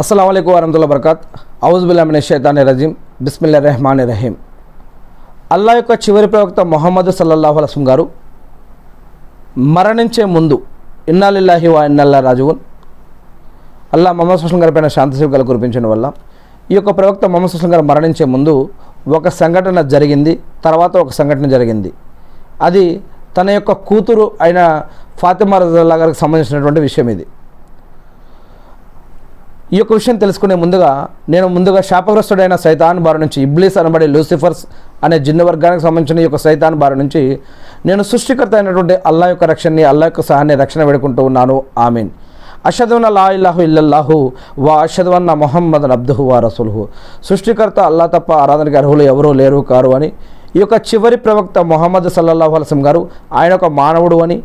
अस्सलाम वालेकुम वरहमतुल्लाहि वबरकात औज़ु बिल्लाहि मिनश शैतानिर रजीम बिस्मिल्लाहिर रहमानिर रहीम। అల్లాహ్ యొక్క చివరి ప్రవక్త ముహమ్మద్ సల్లల్లాహు అలైహి వసల్లం గారు మరణించే ముందు ఇన్నా లిల్లాహి వ ఇన్నా ఇలైహి రాజిఊన్ అల్లాహ్ ముహమ్మద్ సల్లల్లాహు అలైహి వసల్లం గారిపైన శాంతి సేవలు కురిపించడం వల్ల ఈ యొక్క ప్రవక్త ముహమ్మద్ సల్లల్లాహు అలైహి వసల్లం గారు మరణించే ముందు ఒక సంఘటన జరిగింది, తర్వాత ఒక సంఘటన జరిగింది. అది తన యొక్క కూతురు అయిన ఫాతిమా రజల్లాహు గారికి సంబంధించినటువంటి విషయం. ఇది ఈ యొక్క విషయం తెలుసుకునే ముందుగా శాపగ్రస్తుడైన సైతాన్ బారి నుంచి, ఇబ్లీస్ అనబడే లూసిఫర్స్ అనే జిన్ను వర్గానికి సంబంధించిన ఈ యొక్క సైతాన్ బారి నుంచి నేను సృష్టికర్త అయినటువంటి అల్లాహ్ యొక్క రక్షణని, అల్లాహ్ యొక్క సహాయాన్ని, రక్షణ వేడుకుంటూ ఉన్నాను. ఆమీన్. అషదు అన్న లా ఇలాహు ఇల్లల్లాహు వా అషదు అన్న ముహమ్మదన్ అబ్దుహు వా రసూలుహు. సృష్టికర్త అల్లాహ్ తప్ప ఆరాధనకి అర్హులు ఎవరూ లేరు కారు అని, ఈ యొక్క చివరి ప్రవక్త ముహమ్మద్ సల్లల్లాహు అలైహి వసల్లం గారు ఆయన ఒక మానవుడు అని,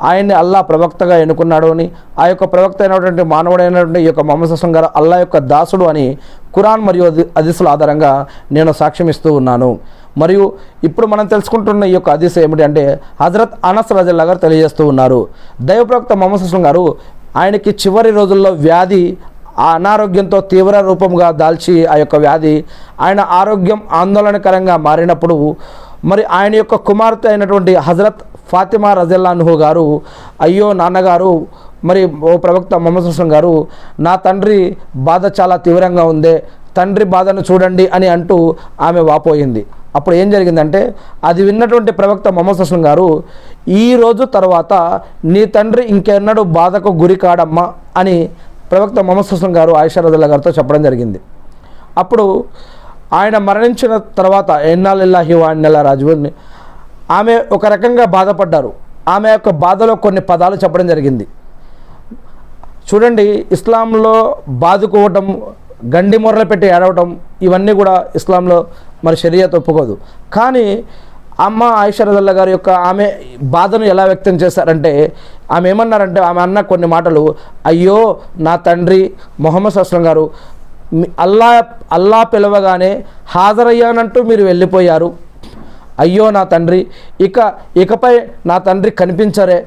ఆయన్ని అల్లాహ్ ప్రవక్తగా ఎన్నుకున్నాడు అని, ఆ యొక్క ప్రవక్త అయినటువంటి మానవుడైనటువంటి ఈ యొక్క ముహమ్మద్ సల్లల్లాహు అలైహి వసల్లం గారు అల్లాహ్ యొక్క దాసుడు అని ఖురాన్ మరియు హదీసుల ఆధారంగా నేను సాక్ష్యం ఇస్తూ ఉన్నాను. మరియు ఇప్పుడు మనం తెలుసుకుంటున్న ఈ యొక్క హదీస్ ఏమిటి అంటే, హజరత్ అనస్ రజల్లాహు గారు తెలియజేస్తూ ఉన్నారు. దైవ ప్రవక్త ముహమ్మద్ సల్లల్లాహు అలైహి వసల్లం గారు ఆయనకి చివరి రోజుల్లో వ్యాధి అనారోగ్యంతో తీవ్ర రూపంగా దాల్చి, ఆ యొక్క వ్యాధి ఆయన ఆరోగ్యం ఆందోళనకరంగా మారినప్పుడు మరి ఆయన యొక్క కుమార్తె అయినటువంటి హజరత్ ఫాతిమా రజల్లాహు గారు, అయ్యో నాన్నగారు, మరి ఓ ప్రవక్త ముహమ్మద్ సల్లల్లాహు అలైహి వసల్లం గారు, నా తండ్రి బాధ చాలా తీవ్రంగా ఉందే, తండ్రి బాధను చూడండి అని అంటూ ఆమె వాపోయింది. అప్పుడు ఏం జరిగిందంటే, అది విన్నటువంటి ప్రవక్త ముహమ్మద్ సల్లల్లాహు అలైహి వసల్లం గారు, ఈ రోజు తర్వాత నీ తండ్రి ఇంకెన్నడూ బాధకు గురి కాడమ్మా అని ప్రవక్త ముహమ్మద్ సల్లల్లాహు అలైహి వసల్లం గారు ఆయిషా రజల్లాహు గారితో చెప్పడం జరిగింది. అప్పుడు ఆయన మరణించిన తర్వాత ఇన్నా లిల్లాహి వ ఇన్నా ఇలైహి రాజిఊన్ ఆమె ఒక రకంగా బాధపడ్డారు. ఆమె యొక్క బాధలో కొన్ని పదాలు చెప్పడం జరిగింది. చూడండి, ఇస్లాంలో బాదుకోవటం, గండి మొర్రలు పెట్టి ఏడవటం, ఇవన్నీ కూడా ఇస్లాంలో మరి షరియత్ ఒప్పుకోదు. కానీ అమ్మ ఆయిషా రజల్లాహు గారి యొక్క ఆమె బాధను ఎలా వ్యక్తం చేశారంటే, ఆమె ఏమన్నారంటే, ఆమె అన్న కొన్ని మాటలు, అయ్యో నా తండ్రి ముహమ్మద్ సల్లల్లాహు అలైహి వసల్లం గారు, అల్లా పిలవగానే హాజరయ్యానంటూ మీరు వెళ్ళిపోయారు. అయ్యో నా తండ్రి, ఇకపై నా తండ్రి కనిపించరే.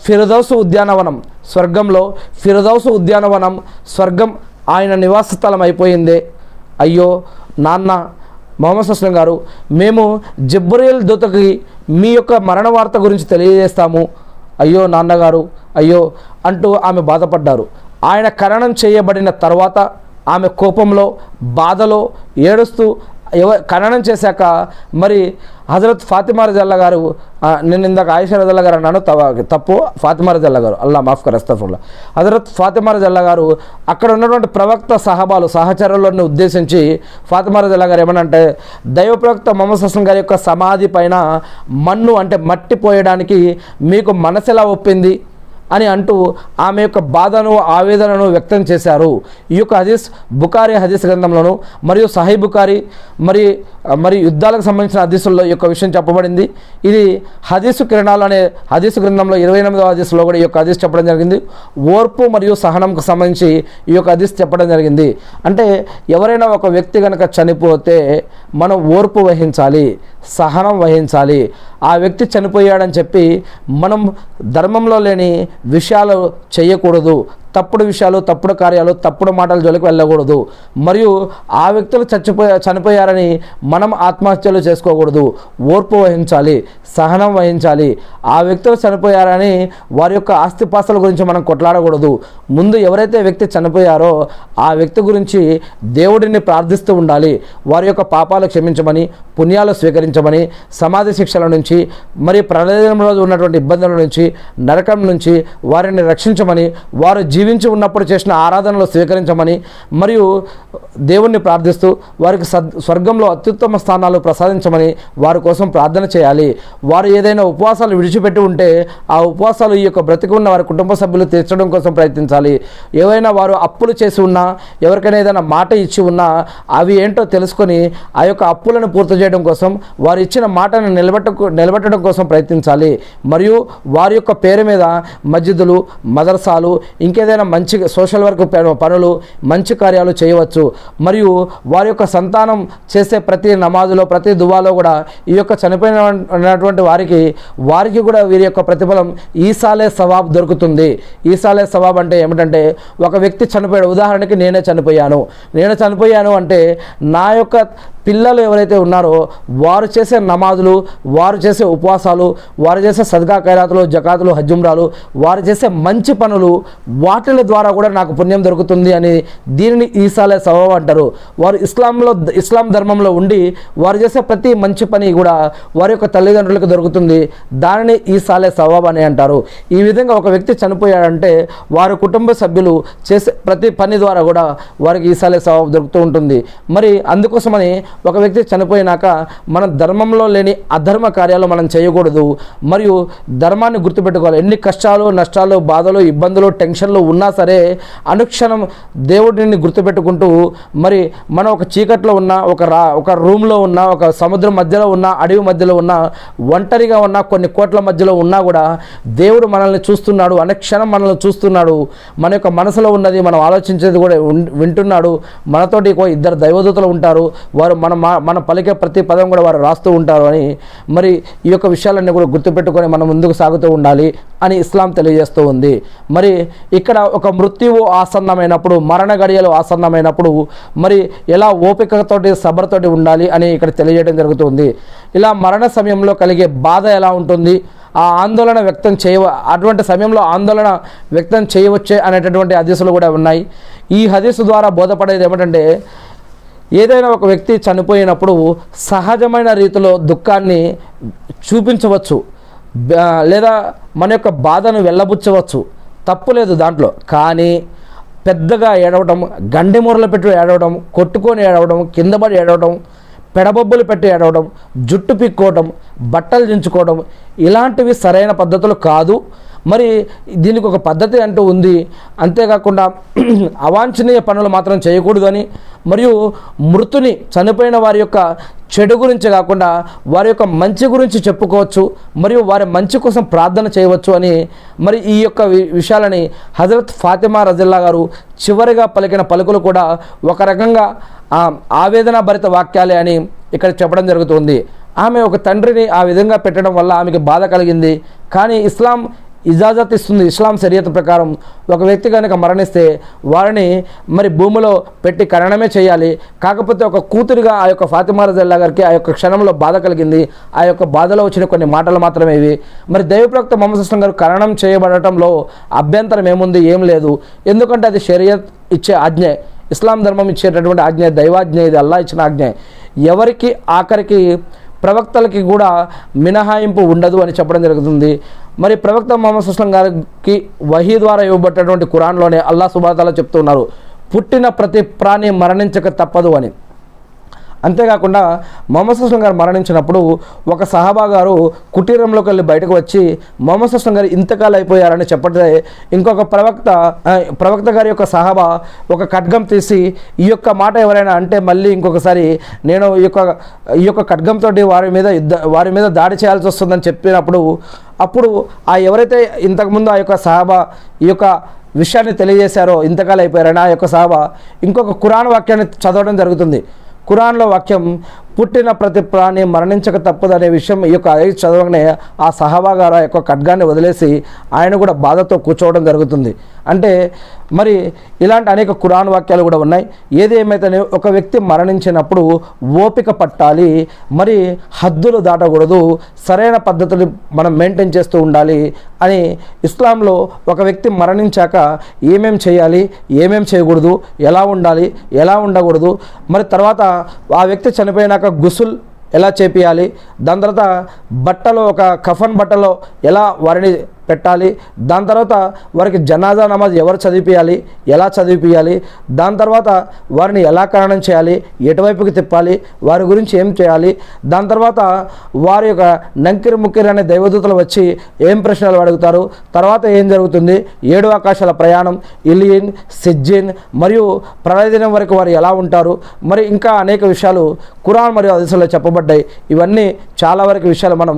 ఫిర్దౌస్ ఉద్యానవనం, స్వర్గంలో ఫిర్దౌస్ ఉద్యానవనం, స్వర్గం ఆయన నివాస స్థలం అయిపోయిందే. అయ్యో నాన్న ముహమ్మద్ సల్లల్లాహు అలైహి వసల్లం గారు, మేము జిబ్రీల్ దూతకి మీ యొక్క మరణ వార్త గురించి తెలియజేస్తాము. అయ్యో నాన్నగారు, అయ్యో అంటూ ఆమె బాధపడ్డారు. ఆయన ఖననం చేయబడిన తర్వాత ఆమె కోపంలో, బాధలో ఏడుస్తూ ఖననం చేశాక మరి హజరత్ ఫాతిమా రజల్లాహు గారు, నేను ఇందాక ఆయిషా రజల్లాహు గారు అన్నాను, తప్పు ఫాతిమా రజల్లాహు గారు, అల్లా మాఫ్ కర్, అస్తగ్ఫిరుల్లాహ్. హజరత్ ఫాతిమా రజల్లాహు గారు అక్కడ ఉన్నటువంటి ప్రవక్త సహచరులను ఉద్దేశించి ఫాతిమా రజల్లాహు గారు ఏమనంటే, దైవ ప్రవక్త ముహమ్మద్ సల్లల్లాహు అలైహి వసల్లం గారి యొక్క సమాధి పైన మన్ను అంటే మట్టి పోయడానికి మీకు మనసెలా ఒప్పింది అని అంటూ ఆమె యొక్క బాధను, ఆవేదనను వ్యక్తం చేశారు. ఈ యొక్క హదీస్ బుఖారీ హదీస్ గ్రంథంలోను మరియు సహీ బుఖారీ మరి యుద్ధాలకు సంబంధించిన హదీసుల్లో ఈ యొక్క విషయం చెప్పబడింది. ఇది హదీసు కిరణాలు అనే హదీసు గ్రంథంలో 28వ హదీసులో కూడా ఈ యొక్క హదీస్ చెప్పడం జరిగింది. ఓర్పు మరియు సహనంకు సంబంధించి ఈ యొక్క హదీస్ చెప్పడం జరిగింది. అంటే ఎవరైనా ఒక వ్యక్తి కనుక చనిపోతే మనం ఓర్పు వహించాలి, సహనం వహించాలి. ఆ వ్యక్తి చనిపోయాడని చెప్పి మనం ధర్మంలో లేని విషయాలు చేయకూడదు, తప్పుడు విషయాలు, తప్పుడు కార్యాలు, తప్పుడు మాటల జోలికి వెళ్ళకూడదు. మరియు ఆ వ్యక్తులు చనిపోయారని మనం ఆత్మహత్యలు చేసుకోకూడదు. ఓర్పు వహించాలి, సహనం వహించాలి. ఆ వ్యక్తులు చనిపోయారని వారి యొక్క ఆస్తిపాస్తుల గురించి మనం కొట్లాడకూడదు. ముందు ఎవరైతే వ్యక్తి చనిపోయారో ఆ వ్యక్తి గురించి దేవుడిని ప్రార్థిస్తూ ఉండాలి. వారి యొక్క పాపాలు క్షమించమని, పుణ్యాలు స్వీకరించమని, సమాధి శిక్షల నుంచి, మరి ప్రళయంలో ఉన్నటువంటి ఇబ్బందుల నుంచి, నరకం నుంచి వారిని రక్షించమని, వారు జీవించి ఉన్నప్పుడు చేసిన ఆరాధనలు స్వీకరించమని, మరియు దేవుణ్ణి ప్రార్థిస్తూ వారికి స్వర్గంలో అత్యుత్తమ స్థానాలు ప్రసాదించమని వారి కోసం ప్రార్థన చేయాలి. వారు ఏదైనా ఉపవాసాలు విడిచిపెట్టి ఉంటే ఆ ఉపవాసాలు ఈ యొక్క బ్రతికి ఉన్న వారి కుటుంబ సభ్యులు తీర్చడం కోసం ప్రయత్నించాలి. ఏవైనా వారు అప్పులు చేసి ఉన్నా, ఎవరికైనా ఏదైనా మాట ఇచ్చి ఉన్నా అవి ఏంటో తెలుసుకొని ఆ యొక్క అప్పులను పూర్తి చేయడం కోసం, వారు ఇచ్చిన మాటను నిలబెట్టడం కోసం ప్రయత్నించాలి. మరియు వారి యొక్క పేరు మీద మస్జిదులు, మదర్సాలు, ఇంకేదైనా ఏదైనా మంచి సోషల్ వర్క్ పనులు, మంచి కార్యాలు చేయవచ్చు. మరియు వారి యొక్క సంతానం చేసే ప్రతి నమాజులో, ప్రతి దువాలో కూడా ఈ యొక్క చనిపోయినటువంటి వారికి కూడా వీరి యొక్క ప్రతిఫలం ఈసాలే సవాబ్ దొరుకుతుంది. ఈసాలే సవాబ్ అంటే ఏమిటంటే, ఒక వ్యక్తి చనిపోయాడు, ఉదాహరణకి నేనే చనిపోయాను అంటే నా యొక్క పిల్లలు ఎవరైతే ఉన్నారో వారు చేసే నమాజులు, వారు చేసే ఉపవాసాలు, వారు చేసే సదకా ఖైరాతులు, జకాతులు, హజ్జుమ్రాలు, వారు చేసే మంచి పనులు, వాటి ద్వారా కూడా నాకు పుణ్యం దొరుకుతుంది అని దీనిని ఈసాలే సవాబ్ అంటారు. వారు ఇస్లాం ధర్మంలో ఉండి వారు చేసే ప్రతి మంచి పని కూడా వారి యొక్క తల్లిదండ్రులకు దొరుకుతుంది. దానిని ఈసాలే సవాబ్ అని అంటారు. ఈ విధంగా ఒక వ్యక్తి చనిపోయాడంటే వారి కుటుంబ సభ్యులు చేసే ప్రతి పని ద్వారా కూడా వారికి ఈసాలే సవాబ్ దొరుకుతూ ఉంటుంది. మరి అందుకోసమని ఒక వ్యక్తి చనిపోయినాక మన ధర్మంలో లేని అధర్మ కార్యాలు మనం చేయకూడదు. మరియు ధర్మాన్ని గుర్తుపెట్టుకోవాలి. ఎన్ని కష్టాలు, నష్టాలు, బాధలు, ఇబ్బందులు, టెన్షన్లు ఉన్నా సరే అనుక్షణం దేవుడిని గుర్తుపెట్టుకుంటూ, మరి మనం ఒక చీకట్లో ఉన్న, ఒక రూమ్లో ఉన్న, ఒక సముద్రం మధ్యలో ఉన్న, అడవి మధ్యలో ఉన్న, ఒంటరిగా ఉన్న, కొన్ని కోట్ల మధ్యలో ఉన్నా కూడా దేవుడు మనల్ని చూస్తున్నాడు, అనుక్షణం మనల్ని చూస్తున్నాడు. మన యొక్క మనసులో ఉన్నది మనం ఆలోచించేది కూడా వింటున్నాడు. మనతోటి ఇద్దరు దైవదూతలు ఉంటారు, వారు మన పలికే ప్రతి పదం కూడా వారు రాస్తూ ఉంటారు అని, మరి ఈ యొక్క విషయాలన్నీ కూడా గుర్తుపెట్టుకొని మనం ముందుకు సాగుతూ ఉండాలి అని ఇస్లాం తెలియజేస్తూ ఉంది. మరి ఇక్కడ ఒక మృత్యువు ఆసన్నమైనప్పుడు, మరణ గడియలు ఆసన్నమైనప్పుడు మరి ఎలా ఓపికతోటి, సబర్తోటి ఉండాలి అని ఇక్కడ తెలియజేయడం జరుగుతుంది. ఇలా మరణ సమయంలో కలిగే బాధ ఎలా ఉంటుంది, ఆ ఆందోళన అటువంటి సమయంలో ఆందోళన వ్యక్తం చేయవచ్చే అనేటటువంటి హదీసులు కూడా ఉన్నాయి. ఈ హదీసు ద్వారా బోధపడేది ఏమిటంటే, ఏదైనా ఒక వ్యక్తి చనిపోయినప్పుడు సహజమైన రీతిలో దుఃఖాన్ని చూపించవచ్చు, లేదా మన యొక్క బాధను వెళ్ళబుచ్చవచ్చు, తప్పు లేదు దాంట్లో. కానీ పెద్దగా ఏడవడం, గండెమూరలు పెట్టి ఏడవడం, కొట్టుకొని ఏడవడం, కింద పడి ఏడవడం, పెడబొబ్బులు పెట్టి ఏడవడం, జుట్టు పిక్కోవడం, బట్టలు దించుకోవడం, ఇలాంటివి సరైన పద్ధతులు కాదు. మరి దీనికి ఒక పద్ధతి అంటూ ఉంది. అంతేకాకుండా అవాంఛనీయ పనులు మాత్రం చేయకూడదని, మరియు మృతుని, చనిపోయిన వారి యొక్క చెడు గురించి కాకుండా వారి యొక్క మంచి గురించి చెప్పుకోవచ్చు, మరియు వారి మంచి కోసం ప్రార్థన చేయవచ్చు అని, మరి ఈ యొక్క విషయాలని హజరత్ ఫాతిమా రజిల్లా గారు చివరిగా పలికిన పలుకులు కూడా ఒక రకంగా ఆవేదన భరిత వాక్యాలే అని ఇక్కడ చెప్పడం జరుగుతుంది. ఆమె ఒక తండ్రిని ఆ విధంగా పెట్టడం వల్ల ఆమెకి బాధ కలిగింది. కానీ ఇస్లాం ఇజాజత్ ఇస్తుంది. ఇస్లాం షరియత్ ప్రకారం ఒక వ్యక్తి కనుక మరణిస్తే వారిని మరి భూమిలో పెట్టి ఖననమే చేయాలి. కాకపోతే ఒక కూతురిగా ఆ యొక్క ఫాతిమా రజియల్లాహు గారికి ఆ యొక్క క్షణంలో బాధ కలిగింది. ఆ యొక్క బాధలో వచ్చిన కొన్ని మాటలు మాత్రమే ఇవి. మరి దైవప్రవక్త ముహమ్మద్ సల్లల్లాహు అలైహి వసల్లం గారు ఖననం చేయబడటంలో అభ్యంతరం ఏముంది? ఏం లేదు. ఎందుకంటే అది షరియత్ ఇచ్చే ఆజ్ఞ, ఇస్లాం ధర్మం ఇచ్చేటటువంటి ఆజ్ఞ, దైవాజ్ఞ, ఇది అల్లా ఇచ్చిన ఆజ్ఞ. ఎవరికి ఆఖరికి ప్రవక్తలకి కూడా మినహాయింపు ఉండదు అని చెప్పడం జరుగుతుంది. మరి ప్రవక్త ముహమ్మద్ సల్లల్లాహు అలైహి వసల్లం గారికి వహీ ద్వారా ఇవ్వబడ్డటువంటి ఖురాన్లోనే అల్లాహ్ సుబ్హానహు వ తఆలా చెప్తున్నారు, పుట్టిన ప్రతి ప్రాణి మరణించక తప్పదు అని. అంతేకాకుండా ముహమ్మద్ సల్లల్లాహు అలైహి వసల్లం గారు మరణించినప్పుడు ఒక సహాబా గారు కుటీరంలోకి వెళ్ళి బయటకు వచ్చి ముహమ్మద్ సల్లల్లాహు అలైహి వసల్లం గారు ఇంతకాలం అయిపోయారని చెప్పటే, ఇంకొక ప్రవక్త గారి యొక్క సహాబా ఒక ఖడ్గం తీసి ఈ యొక్క మాట ఎవరైనా అంటే మళ్ళీ ఇంకొకసారి నేను ఈ యొక్క ఖడ్గంతో వారి మీద దాడి చేయాల్సి వస్తుందని చెప్పినప్పుడు, అప్పుడు ఎవరైతే ఇంతకుముందు ఆ యొక్క సహాబా ఈ యొక్క విషయాన్ని తెలియజేశారో ఇంతకాలం అయిపోయారని, ఆ యొక్క సహాబా ఇంకొక ఖురాన్ వాక్యాన్ని చదవడం జరుగుతుంది. ఖురాన్లో వాక్యం, పుట్టిన ప్రతి ప్రాణి మరణించక తప్పదు అనే విషయం ఈ యొక్క ఐదు చదవగానే ఆ సహాబా గారు ఆ యొక్క ఖడ్గాన్ని వదిలేసి ఆయన కూడా బాధతో కూర్చోవడం జరుగుతుంది. అంటే మరి ఇలాంటి అనేక ఖురాన్ వాక్యాలు కూడా ఉన్నాయి. ఏది ఏమైతేనే ఒక వ్యక్తి మరణించినప్పుడు ఓపిక పట్టాలి, మరి హద్దులు దాటకూడదు, సరైన పద్ధతులు మనం మెయింటైన్ చేస్తూ ఉండాలి అని ఇస్లాంలో ఒక వ్యక్తి మరణించాక ఏమేం చేయాలి, ఏమేం చేయకూడదు, ఎలా ఉండాలి, ఎలా ఉండకూడదు, మరి తర్వాత ఆ వ్యక్తి చనిపోయినాక గుసుల్ ఎలా చేపియాలి, దాని తర్వాత బట్టలో ఒక కఫన్ బట్టలో ఎలా వారిని పెట్టాలి, దాని తర్వాత వారికి జనాజా నమాజ్ ఎవరు చదివిపియాలి, ఎలా చదివిపియాలి, దాని తర్వాత వారిని ఎలా ఖననం చేయాలి, ఎటువైపుకి తిప్పాలి, వారి గురించి ఏం చేయాలి, దాని తర్వాత వారి యొక్క నంకిర్ ముక్కిర్ అనే దైవదూతలు వచ్చి ఏం ప్రశ్నలు అడుగుతారు, తర్వాత ఏం జరుగుతుంది, 7 ఆకాశాల ప్రయాణం, ఇలియన్, సిజ్జిన్ మరియు ప్రళయ దినం వరకు వారు ఎలా ఉంటారు, మరి ఇంకా అనేక విషయాలు ఖురాన్ మరియు హదీసుల్లో చెప్పబడ్డాయి. ఇవన్నీ చాలా వరకు విషయాలు మనం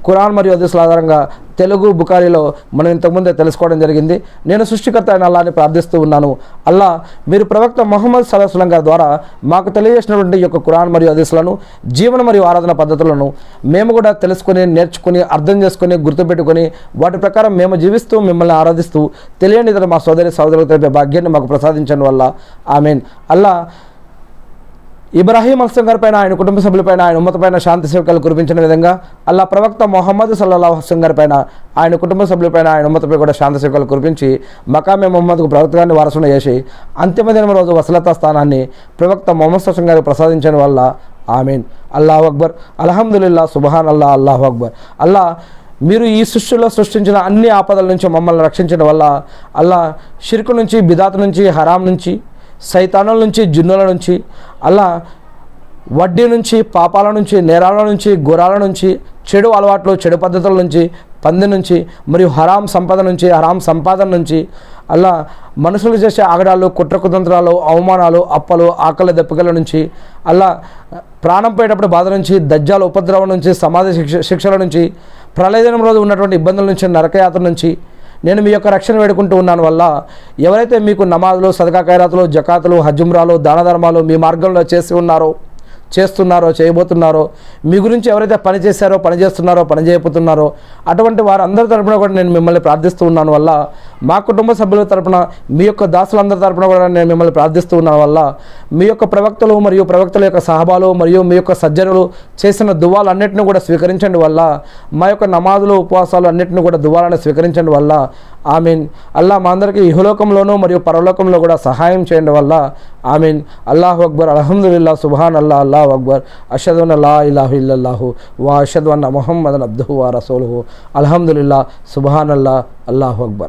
ఖురాన్ మరియు హదీసుల ఆధారంగా తెలుగు బుఖారీలో మనం ఇంతకుముందే తెలుసుకోవడం జరిగింది. నేను సృష్టికర్త అయిన అల్లాని ప్రార్థిస్తూ ఉన్నాను. అల్లా, మీరు ప్రవక్త ముహమ్మద్ సల్లల్లాహు అలైహి వసల్లం గారి ద్వారా మాకు తెలియజేసినటువంటి ఈ యొక్క ఖురాన్ మరియు హదీసులను, జీవన మరియు ఆరాధన పద్ధతులను మేము కూడా తెలుసుకొని, నేర్చుకుని, అర్థం చేసుకొని, గుర్తుపెట్టుకొని వాటి ప్రకారం మేము జీవిస్తూ మిమ్మల్ని ఆరాధిస్తూ తెలియని ఇతర మా సోదరులకు తెలిపే భాగ్యాన్ని మాకు ప్రసాదించండి వల్ల ఆమీన్. అల్లా, ఇబ్రాహీం అల్సలం గారిపైన, ఆయన కుటుంబ సభ్యులపైన, ఆయన ఉమ్మతపైన శాంతి సేవకాలు కురిపించిన విధంగా అల్లా ప్రవక్త ముహమ్మద్ సల్లల్లాహు అలైహి వసల్లం గారిపైన, ఆయన కుటుంబ సభ్యులపైన, ఆయన ఉమ్మతపై కూడా శాంతి సేవకాలు కురిపించి మకామే ముహమ్మద్కు ప్రవక్తగాన్ని వారసును చేసి అంతిమ దినం రోజు వసలతా స్థానాన్ని ప్రవక్త ముహమ్మద్ సల్లం గారికి ప్రసాదించిన వల్ల ఆమీన్. అల్లాహు అక్బర్, అల్హమ్దులిల్లా, సుబ్హాన్ అల్లా, అల్లాహు అక్బర్. అల్లా, మీరు ఈ సృష్టిలో సృష్టించిన అన్ని ఆపదల నుంచి మమ్మల్ని రక్షించడం వల్ల అల్లా, షిర్కు నుంచి, బిదాత్ నుంచి, హరాం నుంచి, సైతానుల నుంచి, జిన్నుల నుంచి, అలా వడ్డీ నుంచి, పాపాల నుంచి, నేరాల నుంచి, గురాల నుంచి, చెడు అలవాట్లు, చెడు పద్ధతుల నుంచి, పంది నుంచి, మరియు హరాం సంపద నుంచి, హరాం సంపాదన నుంచి, అలా మనుషులు చేసే ఆగడాలు, కుట్ర కుతంత్రాలు, అవమానాలు, అప్పలు, ఆకలి దెబ్బకల నుంచి, అలా ప్రాణం పోయేటప్పుడు బాధ నుంచి, దజ్జాల ఉపద్రవం నుంచి, సమాధి శిక్షల నుంచి, ప్రళయదినం రోజు ఉన్నటువంటి ఇబ్బందుల నుంచి, నరకయాత్ర నుంచి నేను మీ యొక్క రక్షణ వేడుకుంటూ ఉన్నాను వల్ల ఎవరైతే మీకు నమాజులు, సదకా ఖైరాతులు, జకాతులు, హజ్జుమ్రాలు, దాన ధర్మాలు మీ మార్గంలో చేస్తున్నారో, చేయబోతున్నారో, మీ గురించి ఎవరైతే పని చేశారో, పని చేస్తున్నారో, పని చేయబోతున్నారో అటువంటి వారందరి తరపున కూడా నేను మిమ్మల్ని ప్రార్థిస్తూ ఉన్నాను వల్ల, మా కుటుంబ సభ్యుల తరపున, మీ యొక్క దాసులందరి తరపున కూడా నేను మిమ్మల్ని ప్రార్థిస్తూ ఉన్నాను వల్ల, మీ యొక్క ప్రవక్తలు మరియు ప్రవక్తల యొక్క సహబాలు మరియు మీ యొక్క సజ్జనులు చేసిన దువాలన్నింటినీ కూడా స్వీకరించండి వల్ల, మా యొక్క నమాజులు, ఉపవాసాలు అన్నింటినీ కూడా దువాలను స్వీకరించండి వల్ల ఆమీన్. అల్లా, మా అందరికీ ఇహలోకంలోనూ మరియు పరలోకంలో కూడా సహాయం చేయండి వల్ల ఆమీన్. అల్లాహు అక్బర్, అల్హమ్దులిల్లా, సుబ్హాన్ అల్లా, అల్లాహు అక్బర్, అషదు అన్న లా ఇలాహు ఇల్లల్లాహు వా అషదు అన్న ముహమ్మదన్ అబ్దుహు వా రసూలుహు, అల్హమ్దులిల్లా, సుబ్హాన్ అల్లా, అల్లాహు అక్బర్.